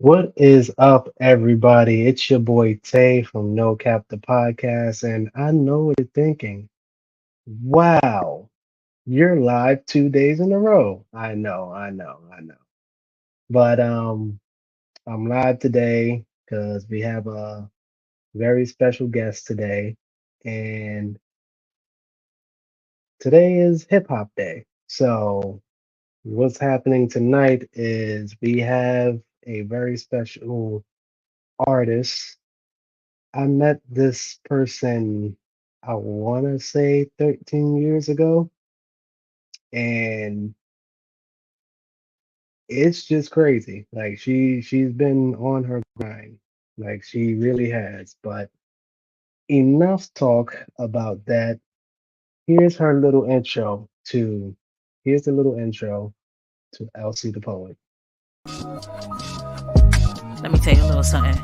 What is up, everybody? It's your boy Tay from No Cap the Podcast, and I know what you're thinking. Wow, you're live 2 days in a row. I know. But I'm live today because we have a very special guest today, and today is Hip Hop Day. So what's happening tonight is we have a very special artist. I met this person, I want to say 13 years ago, and it's just crazy. Like she's been on her grind, like she really has. But enough talk about that. Here's her little intro to here's the little intro to Elsie the Poet. Let me tell you a little something.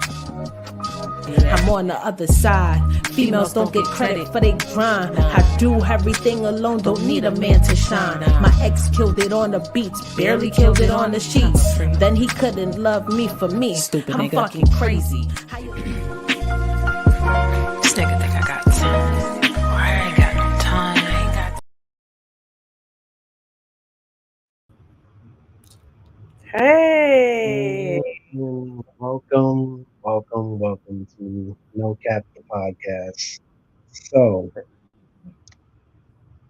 I'm on the other side. Females don't get credit for they grind. I do everything alone, don't need a man to shine. My ex killed it on the beats, barely killed it on the sheets. Then he couldn't love me for me. Stupid I'm nigga. Fucking crazy. This nigga think I got time. I ain't got no time. Hey, Welcome to No Cap the Podcast. So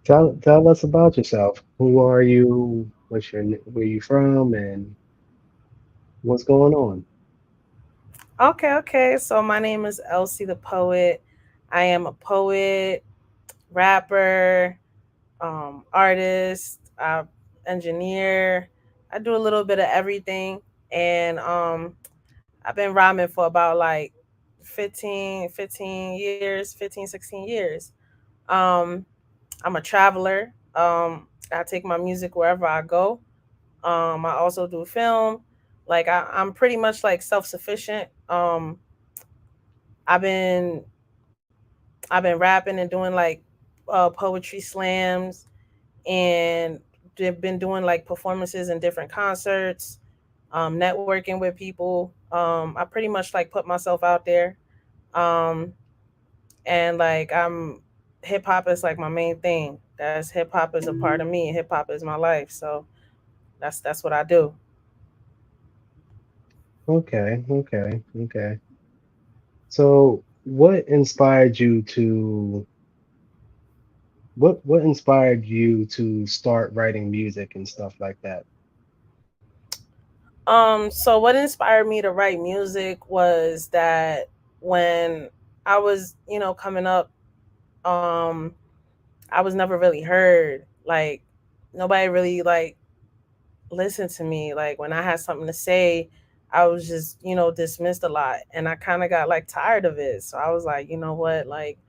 tell us about yourself. Who are you? Where you from, and what's going on? okay. So my name is Elsie the Poet. I am a poet, rapper, artist, engineer. I do a little bit of everything, and I've been rhyming for about like 15 years, 15, 16 years. Um, I'm a traveler. I take my music wherever I go. I also do film. Like I'm pretty much like self-sufficient. I've been I've been rapping and doing like poetry slams, and they've been doing like performances in different concerts, networking with people. I pretty much like put myself out there. Um, and like I'm hip hop is like my main thing. That's hip hop is a part of me. Hip hop is my life. So that's what I do. Okay. So, what inspired you to start writing music and stuff like that? So what inspired me to write music was that when I was, coming up, um, I was never really heard. Like nobody really like listened to me. Like when I had something to say, I was just, dismissed a lot. And I kind of got like tired of it. So I was like, you know what, like,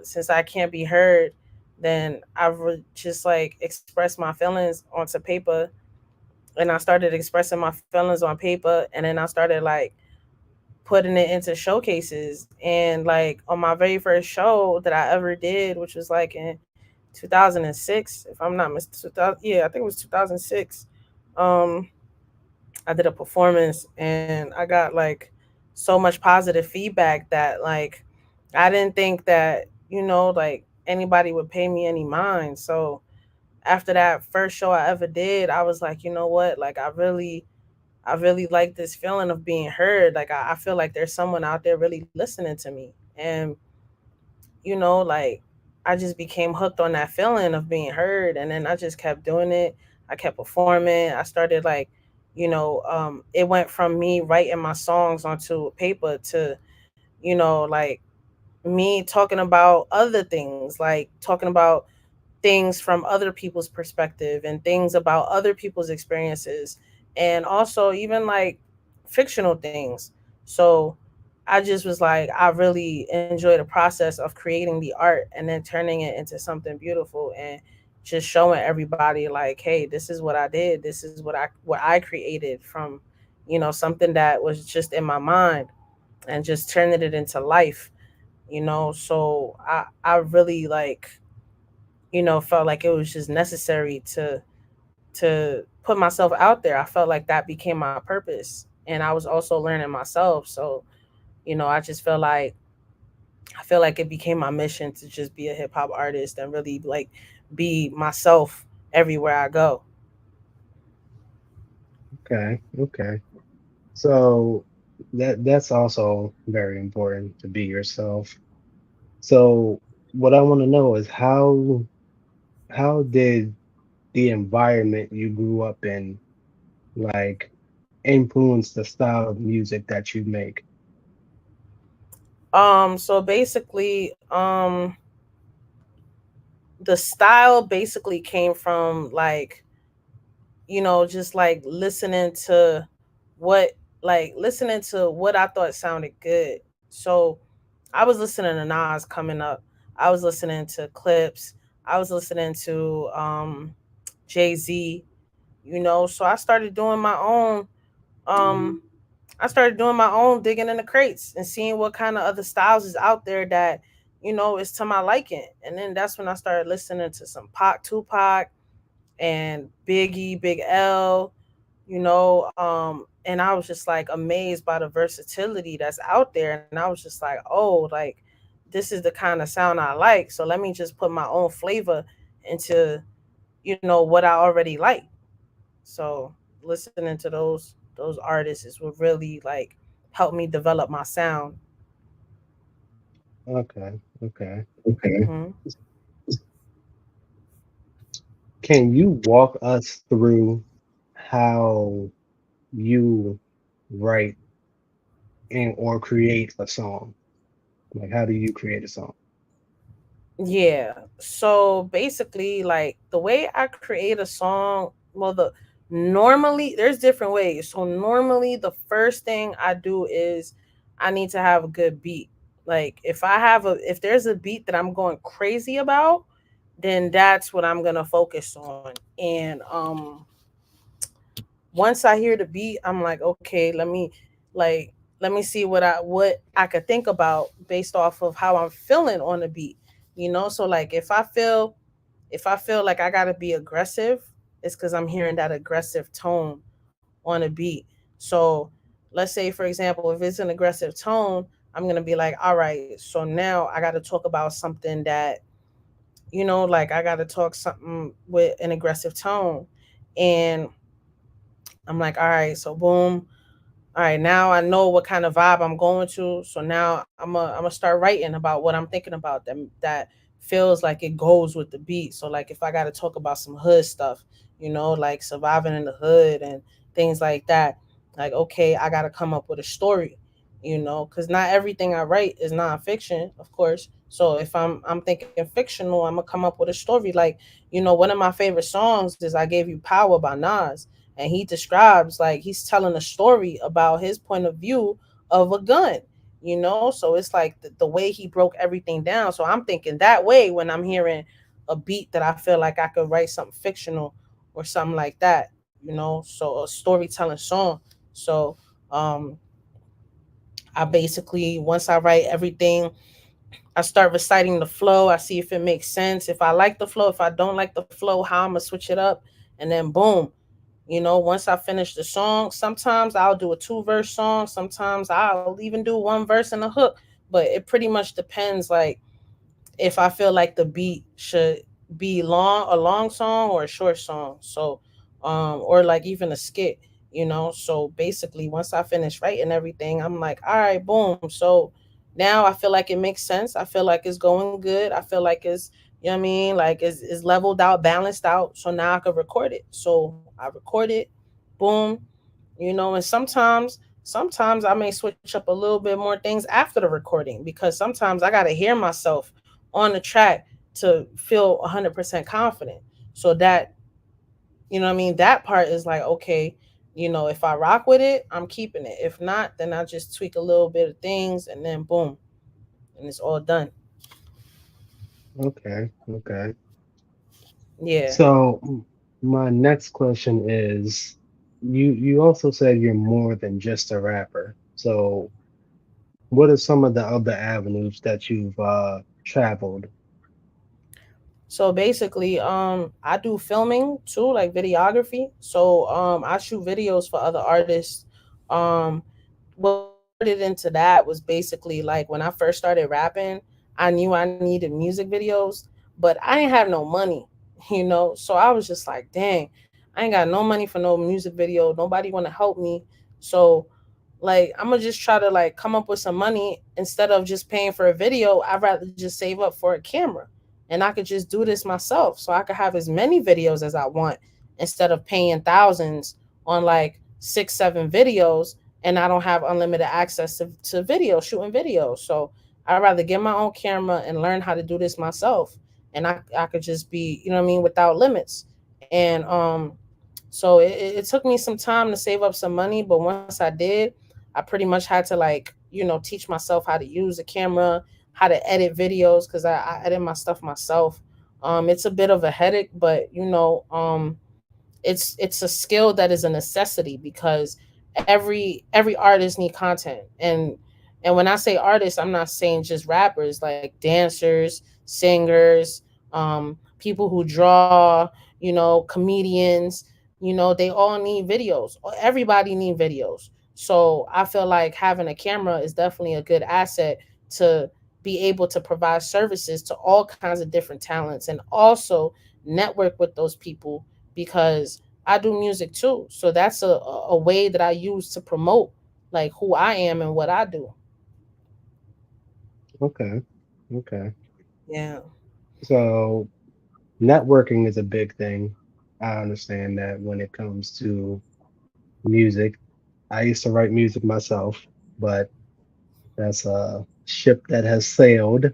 since I can't be heard, then I would just like express my feelings onto paper. And I started expressing my feelings on paper, and then I started like putting it into showcases. And like on my very first show that I ever did, which was like in 2006, if I'm not mistaken. Yeah, I think it was 2006. um I did a performance, and I got like so much positive feedback that like I didn't think that, like anybody would pay me any mind. So after that first show I ever did, I was like, you know what, like I really like this feeling of being heard. Like I feel like there's someone out there really listening to me. And like I just became hooked on that feeling of being heard, and then I just kept doing it. I kept performing. I started like, it went from me writing my songs onto paper to, like me talking about other things, like talking about things from other people's perspective and things about other people's experiences, and also even like fictional things. So I just was like, I really enjoy the process of creating the art and then turning it into something beautiful, and just showing everybody like, hey, this is what I did, this is what I created from, something that was just in my mind, and just turning it into life. So I really like, felt like it was just necessary to put myself out there. I felt like that became my purpose. and I was also learning myself. So, I just feel like it became my mission to just be a hip hop artist and really like be myself everywhere I go. Okay, okay. So that's also very important to be yourself. So what I want to know is how did the environment you grew up in like influence the style of music that you make? So basically, the style basically came from like, just like what listening to what I thought sounded good. So I was listening to Nas coming up. I was listening to Clips. I was listening to Jay-Z, so um I started doing my own digging in the crates and seeing what kind of other styles is out there that, is to my liking. And then that's when I started listening to some Pac, Tupac, and Biggie, Big L, and I was just like amazed by the versatility that's out there. And I was just like, oh, like this is the kind of sound I like. So let me just put my own flavor into, what I already like. So listening to those artists is what really like helped me develop my sound. Okay, okay. Hmm. Can you walk us through how you write and or create a song? Like how do you create a song? Yeah. So basically, like the way I create a song, well, normally there's different ways. So normally the first thing I do is I need to have a good beat. Like if there's a beat that I'm going crazy about, then that's what I'm gonna focus on. And once I hear the beat, I'm like, okay, like let me see what I could think about based off of how I'm feeling on the beat. So like if I feel like I gotta be aggressive, it's because I'm hearing that aggressive tone on a beat. So let's say for example, if it's an aggressive tone, I'm gonna be like, all right, so now I gotta talk about something that, like I gotta talk something with an aggressive tone. And I'm like, all right, so boom, all right, now I know what kind of vibe I'm going to. So now I'm gonna start writing about what I'm thinking about that feels like it goes with the beat. So like if I got to talk about some hood stuff, like surviving in the hood and things like that, like okay, I got to come up with a story, because not everything I write is nonfiction, of course. So if I'm thinking fictional, I'm gonna come up with a story. Like one of my favorite songs is "I Gave You Power" by Nas, and he describes like he's telling a story about his point of view of a gun. So it's like the way he broke everything down. So I'm thinking that way when I'm hearing a beat that I feel like I could write something fictional or something like that. So a storytelling song. So um I basically, once I write everything, I start reciting the flow. I see if it makes sense, if I like the flow, if I don't like the flow, how I'm gonna switch it up. And then boom, once I finish the song, sometimes I'll do a two-verse song. Sometimes I'll even do one verse and a hook. But it pretty much depends, like if I feel like the beat should be a long song or a short song. So, or like even a skit, So basically, once I finish writing everything, I'm like, all right, boom. So now I feel like it makes sense. I feel like it's going good. I feel like it's, what I mean? Like it's leveled out, balanced out. So now I can record it. So I record it, boom, and sometimes I may switch up a little bit more things after the recording because sometimes I got to hear myself on the track to feel 100% confident. So that, what I mean, that part is like, okay, if I rock with it, I'm keeping it. If not, then I just tweak a little bit of things and then boom, and it's all done. Okay, okay. Yeah. So my next question is you also said you're more than just a rapper. So what are some of the other avenues that you've traveled? So basically, I do filming too, like videography. So I shoot videos for other artists. Um, what started into that was basically like when I first started rapping, I knew I needed music videos, but I didn't have no money, So I was just like, dang, I ain't got no money for no music video. Nobody want to help me. So like I'm gonna just try to like come up with some money instead of just paying for a video. I'd rather just save up for a camera and I could just do this myself so I could have as many videos as I want instead of paying thousands on like 6 7 videos and I don't have unlimited access to video shooting videos. So I'd rather get my own camera and learn how to do this myself. And I could just be, you know what I mean, without limits. And so it took me some time to save up some money, but once I did, I pretty much had to like, teach myself how to use a camera, how to edit videos, because I edit my stuff myself. It's a bit of a headache, but it's a skill that is a necessity because every artist need content. And when I say artists, I'm not saying just rappers, like dancers, singers, people who draw, comedians, they all need videos. Everybody need videos. So I feel like having a camera is definitely a good asset to be able to provide services to all kinds of different talents and also network with those people because I do music too. So that's a way that I use to promote like who I am and what I do. Okay. Okay. Yeah. So networking is a big thing. I understand that when it comes to music. I used to write music myself, but that's a ship that has sailed.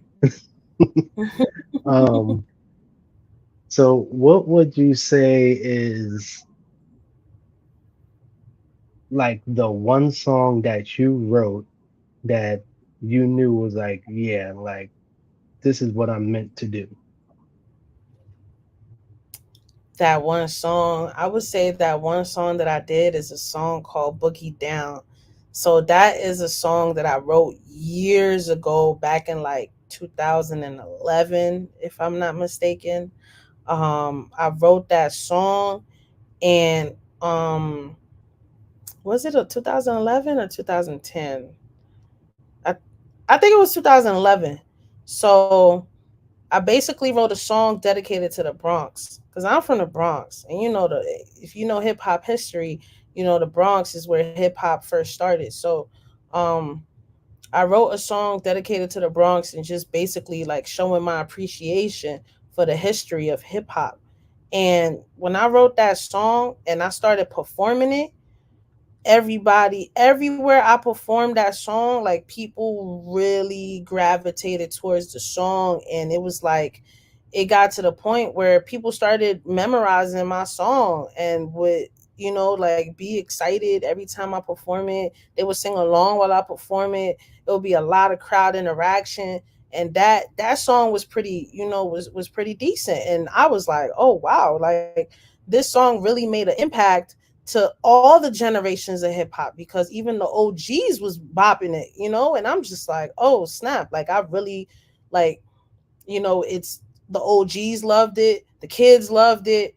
Um, so what would you say is like the one song that you wrote that you knew was like, yeah, like this is what I'm meant to do? That one song, I would say that one song that I did is a song called Boogie Down. So that is a song that I wrote years ago, back in like 2011, if I'm not mistaken. I wrote that song and was it a 2011 or 2010? I I think it was 2011. So I basically wrote a song dedicated to the Bronx because I'm from the Bronx, and if you know hip hop history, the Bronx is where hip hop first started. So, um, I wrote a song dedicated to the Bronx and just basically like showing my appreciation for the history of hip hop. And when I wrote that song and I started performing it, everybody everywhere I performed that song, like people really gravitated towards the song, and it was like it got to the point where people started memorizing my song and would like be excited every time I perform it. They would sing along while I perform it. It would be a lot of crowd interaction, and that song was pretty, was pretty decent. And I was like, oh wow, like this song really made an impact to all the generations of hip hop, because even the OGs was bopping it, and I'm just like, oh snap, like I really like, it's the OGs loved it, the kids loved it,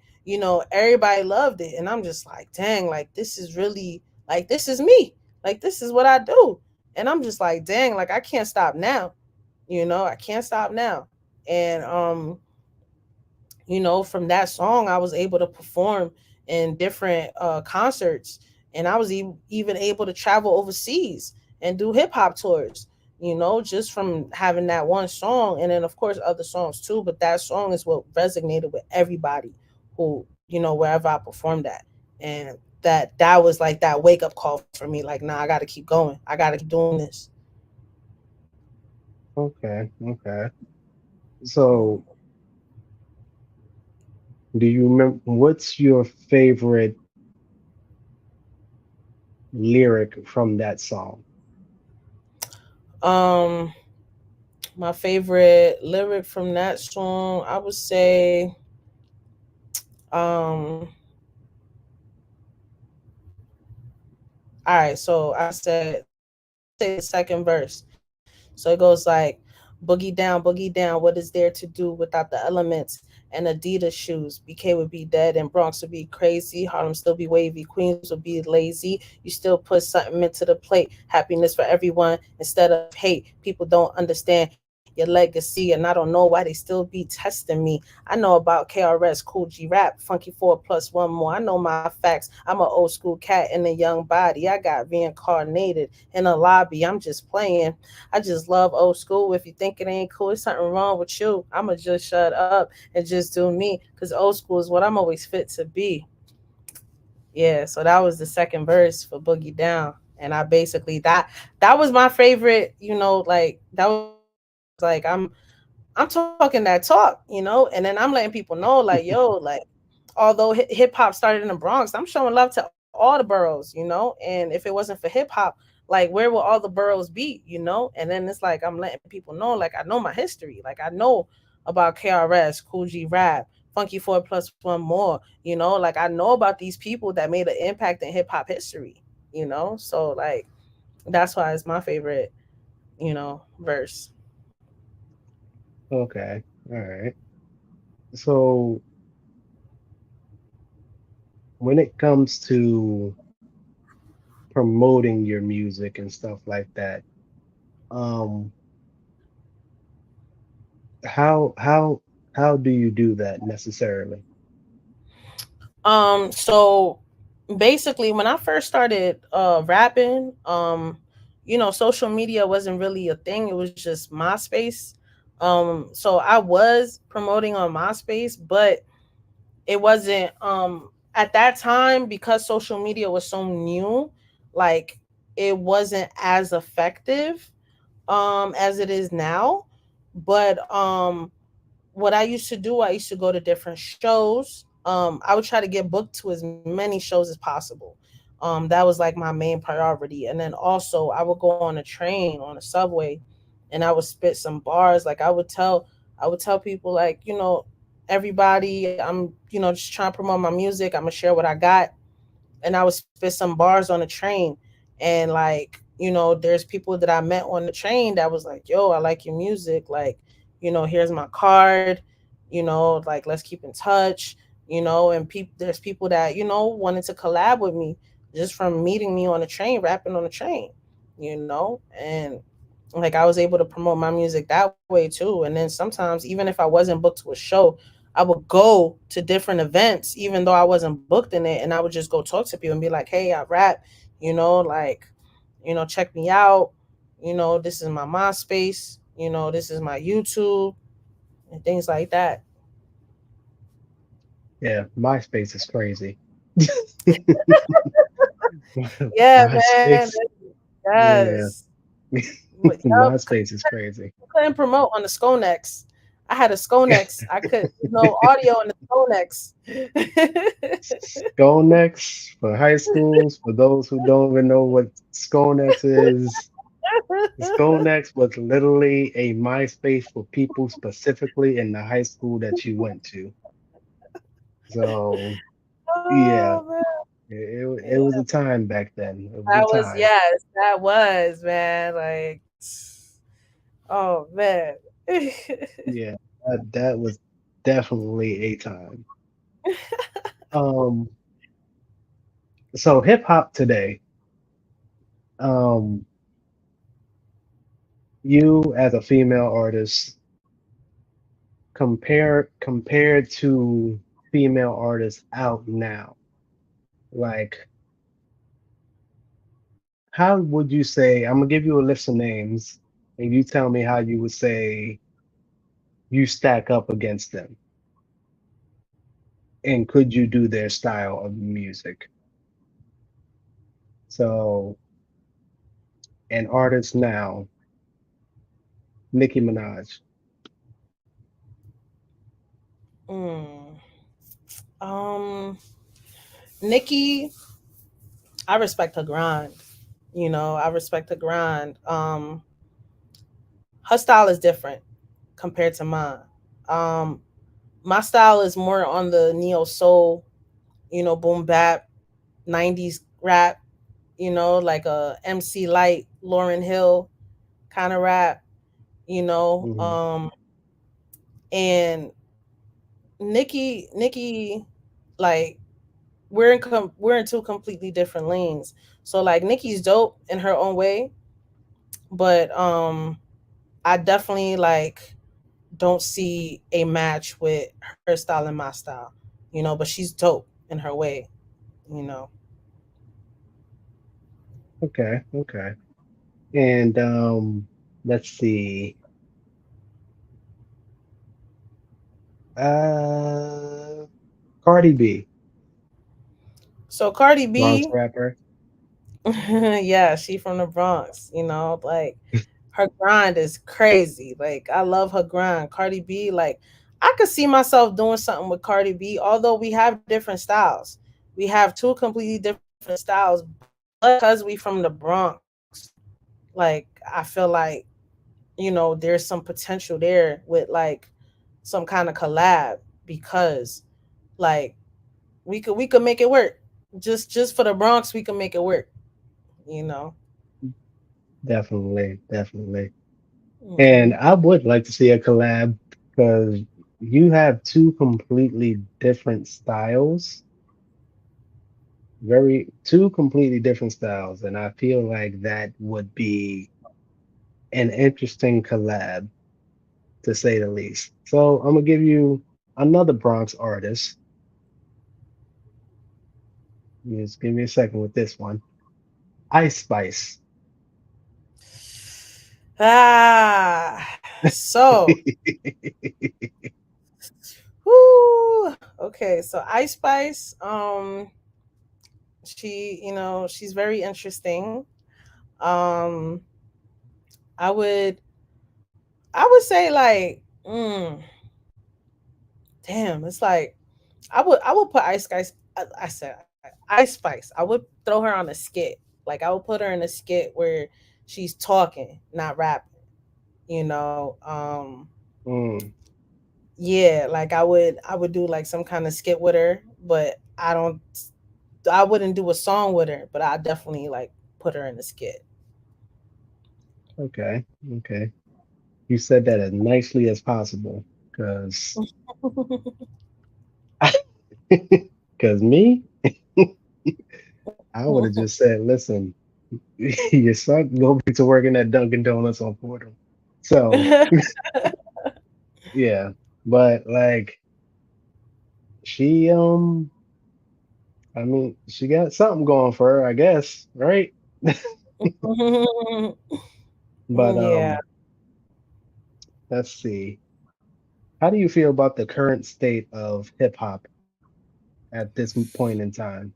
everybody loved it. And I'm just like, dang, like this is really like this is me. Like this is what I do. And I'm just like, dang, like I can't stop now. I can't stop now. And from that song, I was able to perform in different concerts, and I was even able to travel overseas and do hip hop tours. Just from having that one song, and then of course other songs too. But that song is what resonated with everybody who wherever I performed at, and that was like that wake up call for me. Like, nah, I got to keep going. I got to keep doing this. Okay, okay. So do you remember what's your favorite lyric from that song? Um, my favorite lyric from that song, I would say, um, all right. So I said, I'll say the second verse. So it goes like, boogie down, what is there to do without the elements? and Adidas shoes. BK would be dead and Bronx would be crazy. Harlem still be wavy. Queens would be lazy. You still put something into the plate. Happiness for everyone instead of hate. People don't understand your legacy, and I don't know why they still be testing me. I know about KRS, Cool G Rap, Funky 4 plus 1 more. I know my facts. I'm an old school cat in a young body. I got reincarnated in a lobby. I'm just playing. I just love old school. If you think it ain't cool, there's something wrong with you. I'ma just shut up and just do me. Cause old school is what I'm always fit to be. Yeah, so that was the second verse for Boogie Down. And I basically that was my favorite, like that was like I'm talking that talk, and then I'm letting people know, like, yo, like, although hip hop started in the Bronx, I'm showing love to all the boroughs. And if it wasn't for hip hop, like, where will all the boroughs be? And then it's like I'm letting people know, like, I know my history, like, I know about KRS, Cool G Rap, Funky 4 plus 1 more. Like, I know about these people that made an impact in hip hop history. So, like, that's why it's my favorite, verse. Okay. All right. So when it comes to promoting your music and stuff like that, um, how how how do you do that necessarily? So basically when I first started rapping, social media wasn't really a thing. It was just MySpace. So I was promoting on MySpace, but it wasn't at that time because social media was so new, like it wasn't as effective as it is now. But what I used to do, I used to go to different shows. I would try to get booked to as many shows as possible. That was like my main priority. And then also, I would go on a train, on a subway, and I would spit some bars. Like I would tell people, like, everybody, I'm just trying to promote my music. I'm gonna share what I got, and I would spit some bars on the train. And, like, there's people that I met on the train that was like, yo, I like your music. Like, here's my card, like, let's keep in touch, and there's people that, wanted to collab with me just from meeting me on the train, rapping on the train. And like I was able to promote my music that way too. And then sometimes, even if I wasn't booked to a show, I would go to different events even though I wasn't booked in it, and I would just go talk to people and be like, hey, I rap, like, check me out, this is my MySpace, this is my YouTube, and things like that. Yeah, MySpace is crazy. Yeah, man. MySpace, yeah, Yes. Yup. MySpace is crazy. Couldn't promote on the Skonex. I had a Skonex. I could, no audio on the Skonex. Skonex for high schools, for those who don't even know what Skonex is, Skonex was literally a MySpace for people specifically in the high school that you went to. So yeah, Oh man. it was a time back then. It was a That was, time. yes, that was, man. Like, oh man. Yeah, that was definitely a time. Um, so hip hop today, um, you as a female artist, compared to female artists out now, like how would you say, I'm gonna give you a list of names and you tell me how you would say you stack up against them and could you do their style of music? So an artist now, Nicki Minaj. Mm. Um, Nikki, I respect her grind. I respect her grind. Her style is different compared to mine. Um, my style is more on the neo soul, boom bap, 90s rap, like a MC Light, Lauren Hill kind of rap, you know. Hmm. Um, and Nikki, like we're in two completely different lanes. So like Nikki's dope in her own way, but I definitely like don't see a match with her style and my style, you know. But she's dope in her way, you know. Okay, okay. And let's see. Uh Cardi B, So Cardi Bronx B, rapper. yeah, she from the Bronx, you know, like her grind is crazy. Like I love her grind. Cardi B, like I could see myself doing something with Cardi B, although we have different styles. We have two completely different styles, but because we from the Bronx, like I feel like, you know, there's some potential there with like some kind of collab because like we could make it work. Just for the Bronx, we can make it work, you know. Definitely, definitely. And Hmm. I would like to see a collab because you have two completely different styles, two completely different styles, and I feel like that would be an interesting collab to say the least. So I'm gonna give you another Bronx artist. Just give me a second with this one. Ice Spice. Ah, so, whoo, okay. So Ice Spice, she, you know, she's very interesting. Um, I would, I would say like, damn, it's like I would put Ice Spice. I said Ice Spice. I would throw her on a skit. Like I would put her in a skit where she's talking, not rapping. You know, Mm, yeah, like I would do like some kind of skit with her, but I wouldn't do a song with her, but I definitely like put her in a skit. okay, okay. You said that as nicely as possible, because because me, I would have just said, listen, your son go back to working at Dunkin' Donuts on Fordham. So yeah, but like she I mean, she got something going for her, I guess, right? But Yeah, let's see. How do you feel about the current state of hip hop at this point in time?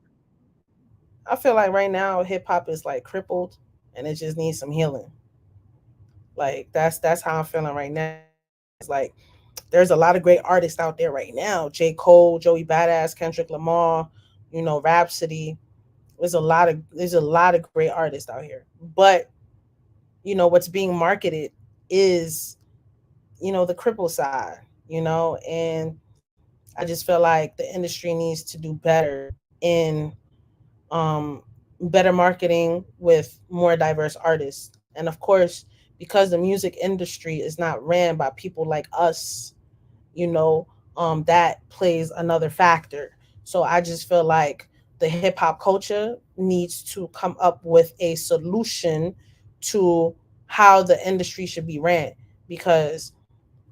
I feel like right now hip hop is like crippled, and it just needs some healing. Like that's how I'm feeling right now. It's like there's a lot of great artists out there right now. J. Cole, Joey Badass, Kendrick Lamar, you know, Rhapsody. There's a lot of great artists out here. But, you know, what's being marketed is, you know, the cripple side, you know, and I just feel like the industry needs to do better in um better marketing with more diverse artists. And of course, because the music industry is not ran by people like us, you know, that plays another factor. So I just feel like the hip hop culture needs to come up with a solution to how the industry should be ran because,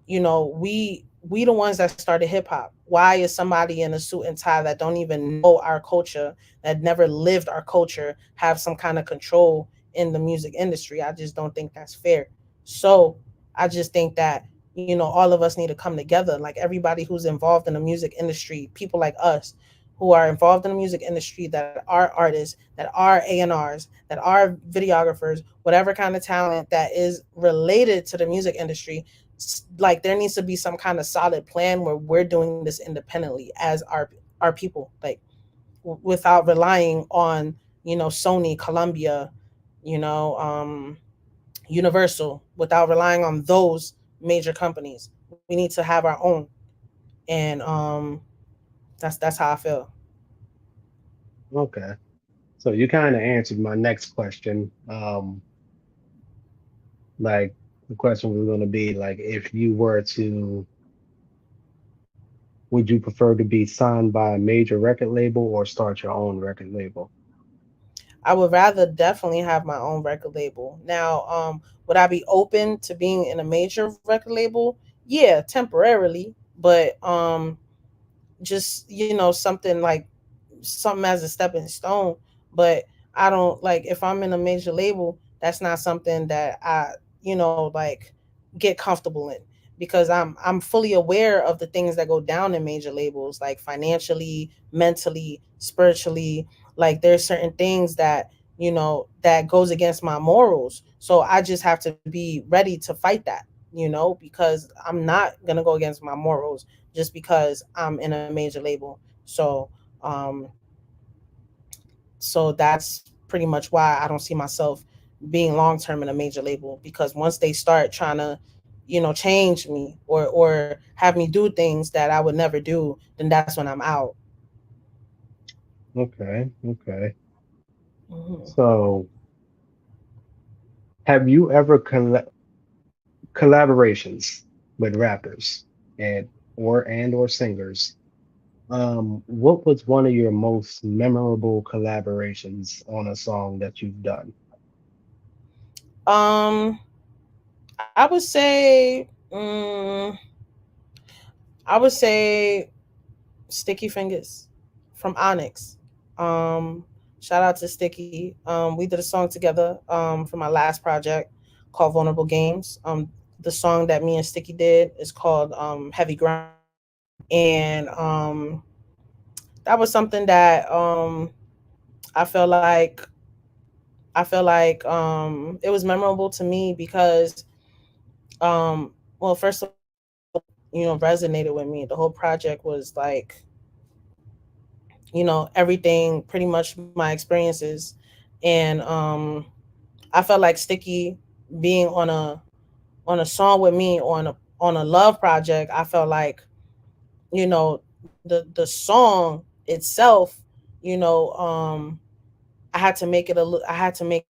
you know, we the ones that started hip hop. Why is somebody in a suit and tie that don't even know our culture, that never lived our culture, have some kind of control in the music industry? I just don't think that's fair. So I just think that, you know, all of us need to come together, like everybody who's involved in the music industry, people like us who are involved in the music industry, that are artists, that are A&Rs, that are videographers, whatever kind of talent that is related to the music industry. Like there needs to be some kind of solid plan where we're doing this independently as our people, like without relying on, you know, Sony, Columbia, you know, Universal, without relying on those major companies. We need to have our own, and that's how I feel. Okay. So you kind of answered my next question. Like the question was going to be like if you were to Would you prefer to be signed by a major record label or start your own record label? I would rather definitely have my own record label. Now, would I be open to being in a major record label? Yeah, temporarily, but just something like something as a stepping stone. But I don't like if I'm in a major label, that's not something that I like get comfortable in, because I'm fully aware of the things that go down in major labels, like financially, mentally, spiritually. Like there's certain things that that goes against my morals, so I just have to be ready to fight that, because I'm not going to go against my morals just because I'm in a major label. Um so that's pretty much why I don't see myself being long term in a major label, because once they start trying to change me or have me do things that I would never do, then that's when I'm out. Okay, okay. Hmm. So, have you ever collaborations with rappers and or singers? What was one of your most memorable collaborations on a song that you've done? um I would say I would say Sticky Fingers from Onyx. Um, Shout out to Sticky. We did a song together for my last project called Vulnerable Games. The song that me and Sticky did is called Heavy Grind, and that was something that I feel like it was memorable to me because well, first of all, resonated with me. The whole project was like everything, pretty much my experiences. And I felt like Sticky being on a song with me on a love project, I felt like the song itself, you know I had to make it I had to make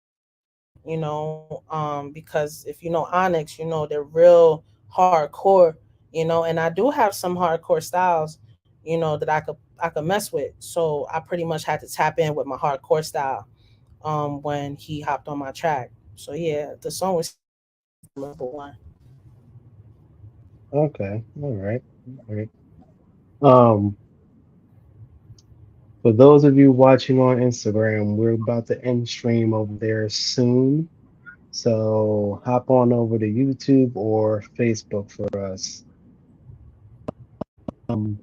because if you know Onyx, they're real hardcore, and I do have some hardcore styles, that I could mess with. So I pretty much had to tap in with my hardcore style when he hopped on my track. So yeah, the song was definitely a memorable one. Okay, all right. Um, for those of you watching on Instagram, we're about to end stream over there soon. So hop on over to YouTube or Facebook for us. Um,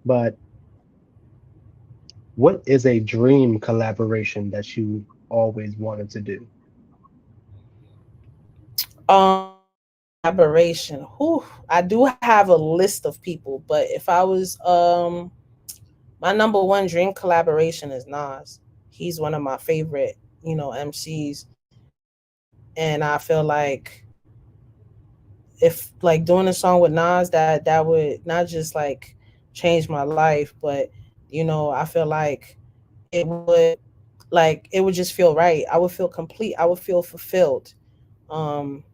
but what is a dream collaboration that you always wanted to do? Collaboration. Whew, I do have a list of people, but if I was my number one dream collaboration is Nas. He's one of my favorite, MCs, and I feel like if like doing a song with Nas, that would not just like change my life, but I feel like it would it would just feel right. I would feel complete. I would feel fulfilled. Um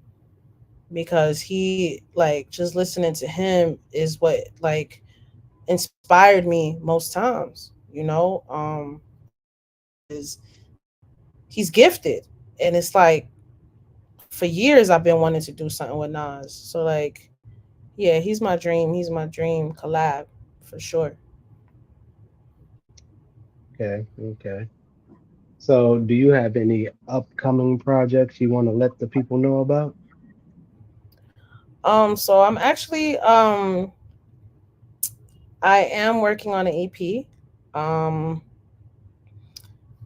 because he like just listening to him is what like inspired me most times, is he's gifted, and it's like for years I've been wanting to do something with Nas. So like yeah, he's my dream. He's my dream collab for sure. Okay, okay. So do you have any upcoming projects you want to let the people know about? So I'm actually I am working on an EP. Um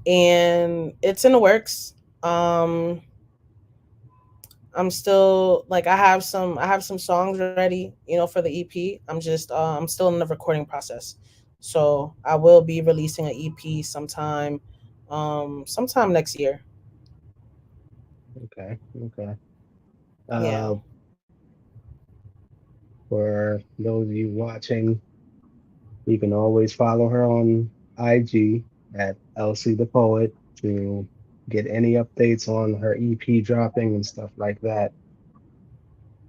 and it's in the works. Um I'm still like I have some songs ready, for the EP. I'm still in the recording process. So I will be releasing an EP sometime next year. Okay, okay. Yeah. Uh, for those of you watching, you can always follow her on IG at Elsie the Poet to get any updates on her EP dropping and stuff like that.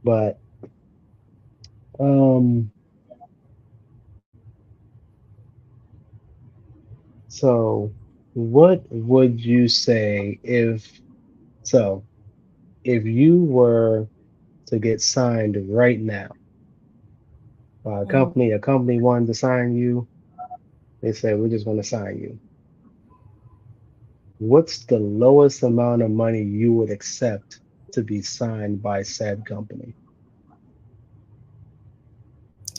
But um, So, what would you say so if you were to get signed right now by a company wanted to sign you, they said we're just going to sign you. What's the lowest amount of money you would accept to be signed by said company?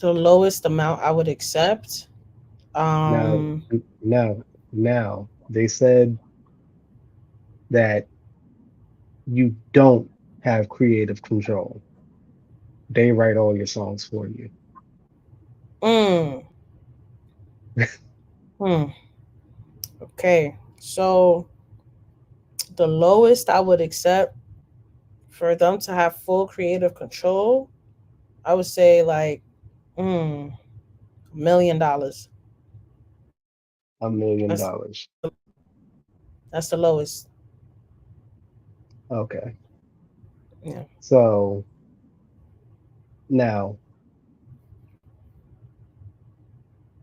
The lowest amount I would accept. Now, Um, now they said that you don't have creative control. They write all your songs for you. mm, hmm. Okay. So the lowest I would accept for them to have full creative control, I would say like $1 million. That's $1 million. that's the lowest. Okay. Yeah. So now,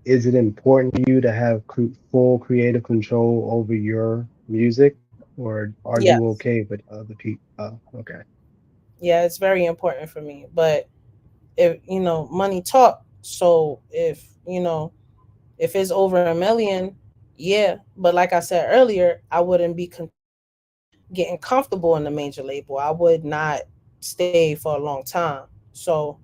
is it important to you to have full creative control over your music, or are you Yes. okay with other people? Oh, okay. Yeah, it's very important for me. But if money talk. So if it's over 1 million, yeah. But like I said earlier, I wouldn't be content getting comfortable in the major label. I would not stay for a long time. So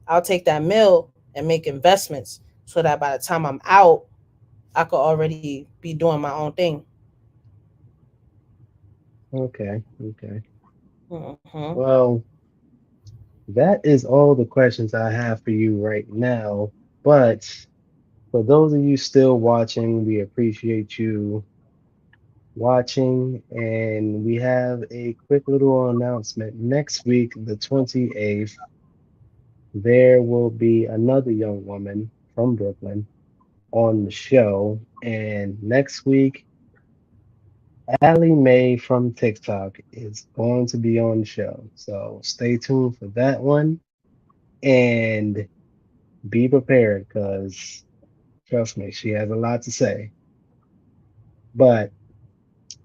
I'll take that mill and make investments so that by the time I'm out, I could already be doing my own thing. Okay. Okay. Hmm. Well, that is all the questions I have for you right now. But for those of you still watching, we appreciate you watching. And we have a quick little announcement. Next week, the 28th, there will be another young woman from Brooklyn on the show. And next week, Allie Mae from TikTok is going to be on the show. So stay tuned for that one and be prepared because trust me, she has a lot to say. But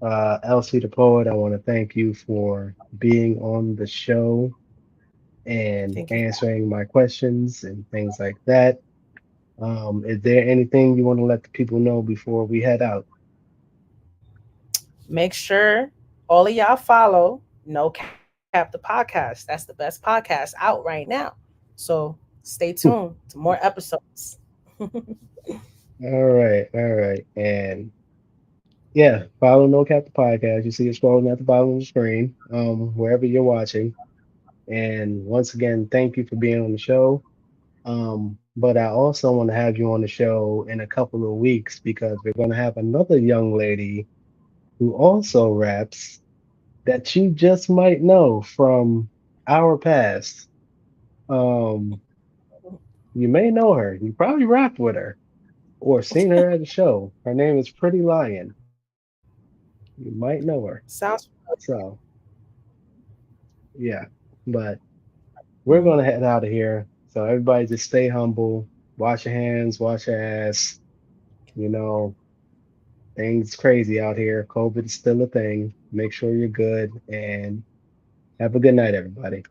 Elsie the Poet, I want to thank you for being on the show and Thank you. answering my questions and things like that. Is there anything you want to let the people know before we head out? Make sure all of y'all follow No Cap the podcast. That's the best podcast out right now. So stay tuned to more episodes. All right. And yeah, follow No Cap the Podcast. You see it scrolling at the bottom of the screen, wherever you're watching. And once again, thank you for being on the show. But I also want to have you on the show in a couple of weeks because we're going to have another young lady who also raps that you just might know from our past. Um, you may know her. You probably rapped with her or seen her at a show. Her name is Pretty Lion. You might know her. Sounds So, yeah. But we're mm, going to head out of here. So, everybody just stay humble, wash your hands, wash your ass. You know, things crazy out here. COVID is still a thing. Make sure you're good and have a good night, everybody.